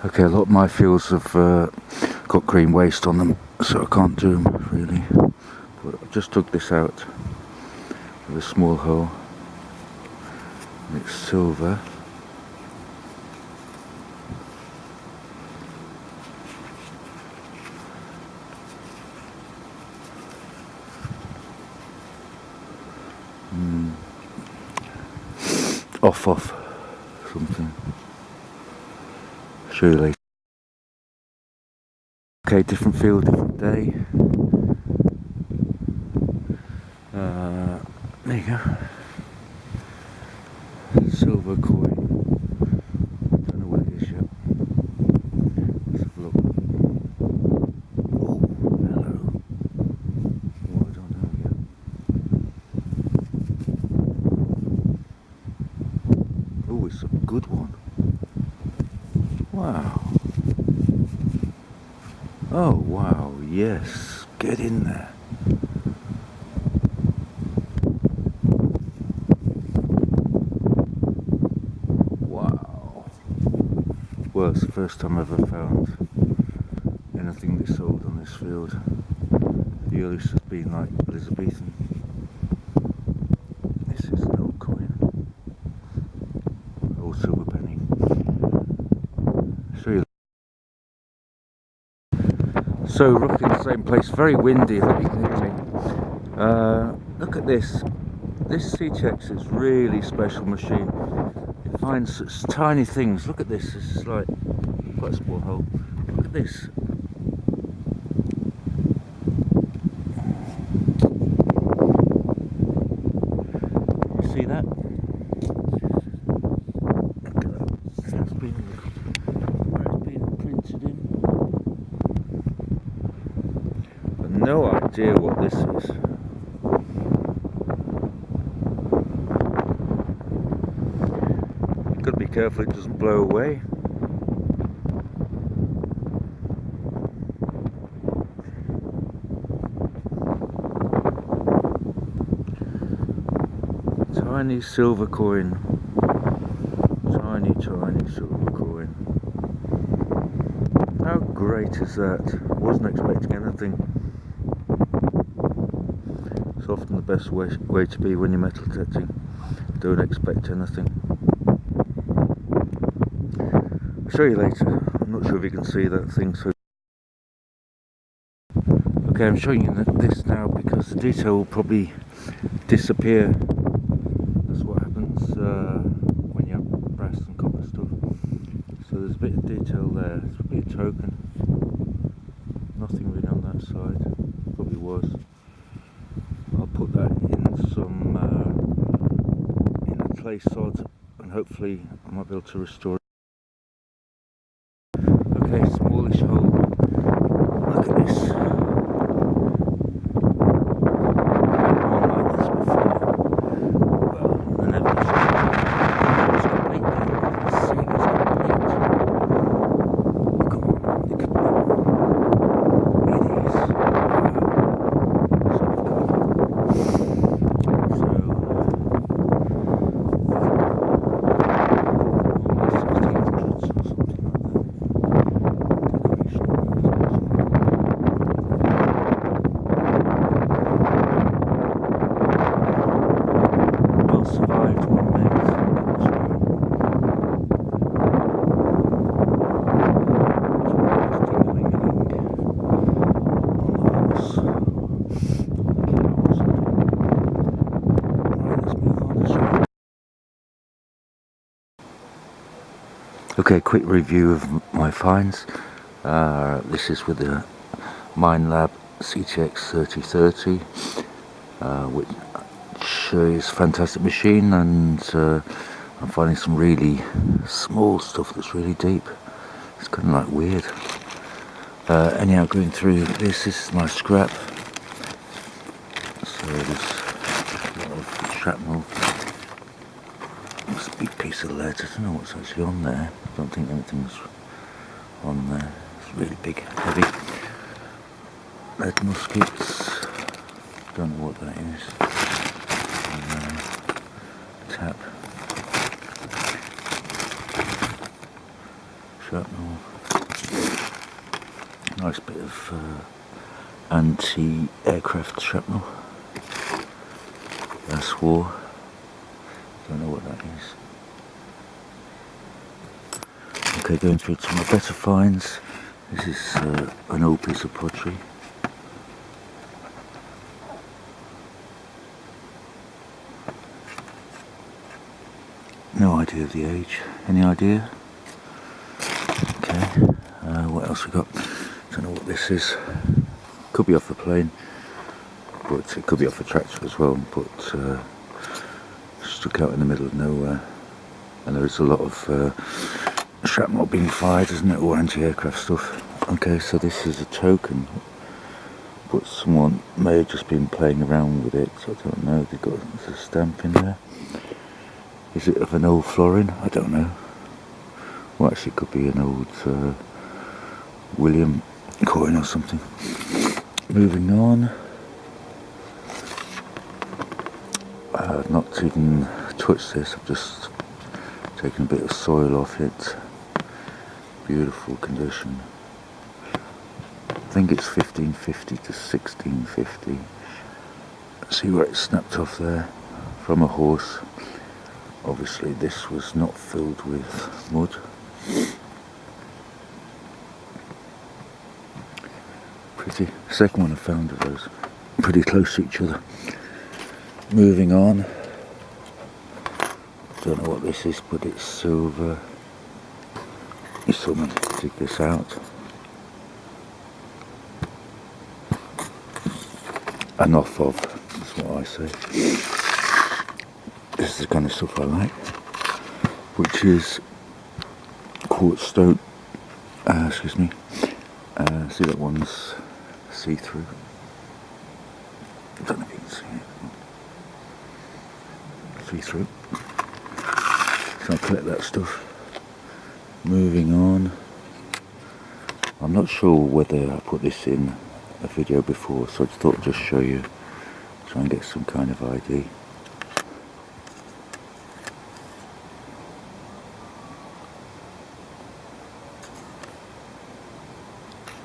Okay, a lot of my fields have got green waste on them, so I can't do them really. But I just took this out with a small hole, and it's silver. Off something. Show you later. Okay, different field, different day. There you go. Silver coin. Don't know what it is yet. Let's have a look. Oh, hello. Oh, I don't know yet. Oh, it's a good one. Wow. Oh, wow, yes. Get in there. Wow. Well, it's the first time I've ever found anything this old on this field. The earliest has been like Elizabethan. This is an old coin. Old silver penny. Show you. So roughly the same place, very windy, I hope you can hear me. Look at this. This CTX is really special machine. It finds such tiny things. Look at this. This is like quite a small hole. Look at this. You see that? Look at that. It's been printed in. But no idea what this is. Got to be careful it doesn't blow away. Tiny silver coin. Tiny silver coin. How great is that? Wasn't expecting anything. It's often the best way to be when you're metal detecting. Don't expect anything. I'll show you later. I'm not sure if you can see that thing. So okay, I'm showing you this now because the detail will probably disappear. That's what happens when you have brass and copper stuff. So there's a bit of detail there. It's probably a token. Nothing really on that side. Probably was. I'll put that in some in a clay sod, and hopefully I might be able to restore it. Okay, smallish hole. Look at this. Okay, quick review of my finds. This is with the Minelab CTX3030, which is a fantastic machine, and I'm finding some really small stuff that's really deep. It's kind of like weird. Anyhow, going through this is my scrap. So there's a lot of shrapnel. It's a big piece of lead. I don't know what's actually on there. I don't think anything's on there. It's really big, heavy. Lead muskets. Don't know what that is. Tap. shrapnel. Nice bit of anti-aircraft shrapnel. That's war. Don't know what that is. Okay, going through to my better finds. This is an old piece of pottery. No idea of the age. Any idea? Okay. What else we got? Don't know what this is. Could be off a plane, but it could be off a tractor as well. But stuck out in the middle of nowhere, and there is a lot of shrapnel being fired, isn't it? Or anti-aircraft stuff. Okay, so this is a token, but someone may have just been playing around with it. So I don't know. They've got a stamp in there. Is it of an old florin? I don't know. Well, actually, it could be an old William coin or something. Moving on. I've not even touched this. I've just taken a bit of soil off it. Beautiful condition. I think it's 1550 to 1650. See where it snapped off there from a horse. Obviously this was not filled with mud. Pretty. Second one I found of those. Pretty close to each other. Moving on. Don't know what this is, but it's silver. You saw me dig this out. An off of, that's what I say. This is the kind of stuff I like, which is quartz stone. Excuse me. See, that one's see-through. I don't know if you can see it. See-through. So I collect that stuff. Moving on. I'm not sure whether I put this in a video before, so I just thought I'd just show you. Try and get some kind of ID.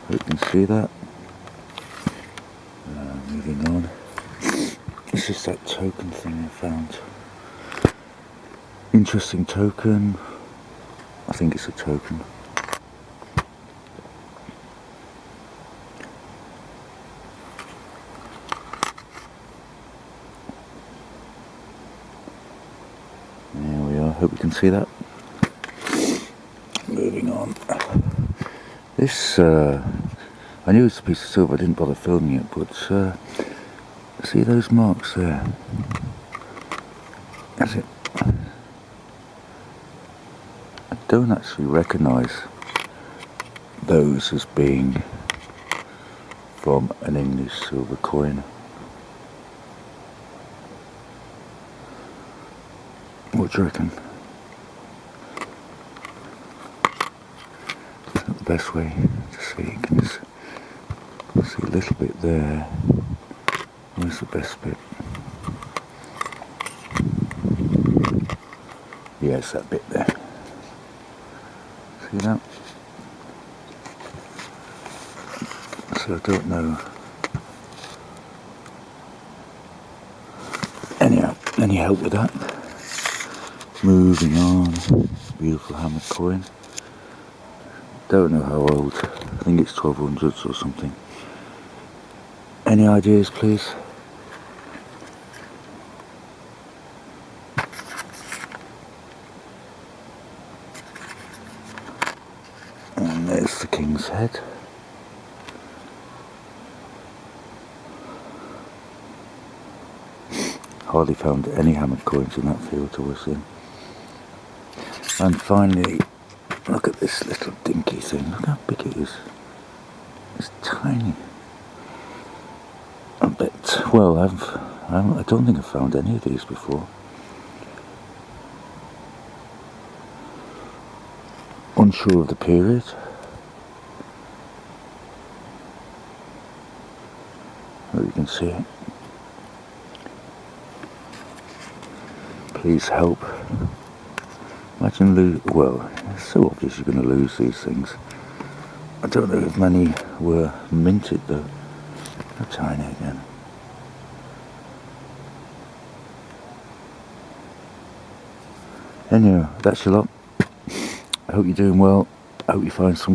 Hope you can see that. Moving on. This is that token thing I found. Interesting token. I think it's a token. There we are. Hope you can see that. Moving on. This, I knew it was a piece of silver, I didn't bother filming it, but see those marks there? That's it. I don't actually recognise those as being from an English silver coin. What do you reckon? Is that the best way to see? You can just see a little bit there. Where's the best bit? Yeah, it's that bit there. See that? So I don't know. Any help with that? Moving on. Beautiful hammered coin. Don't know how old. I think it's 1200s or something. Any ideas, please? And there's the king's head. Hardly found any hammered coins in that field I was in. And finally, look at this little dinky thing. Look how big it is. It's tiny. I bet. Well, I don't think I've found any of these before. Unsure of the period. Hope you can see it. Please help. Imagine well, it's so obvious you're going to lose these things. I don't know if many were minted though. They're tiny again. Anyway, that's your lot. I hope you're doing well. I hope you find some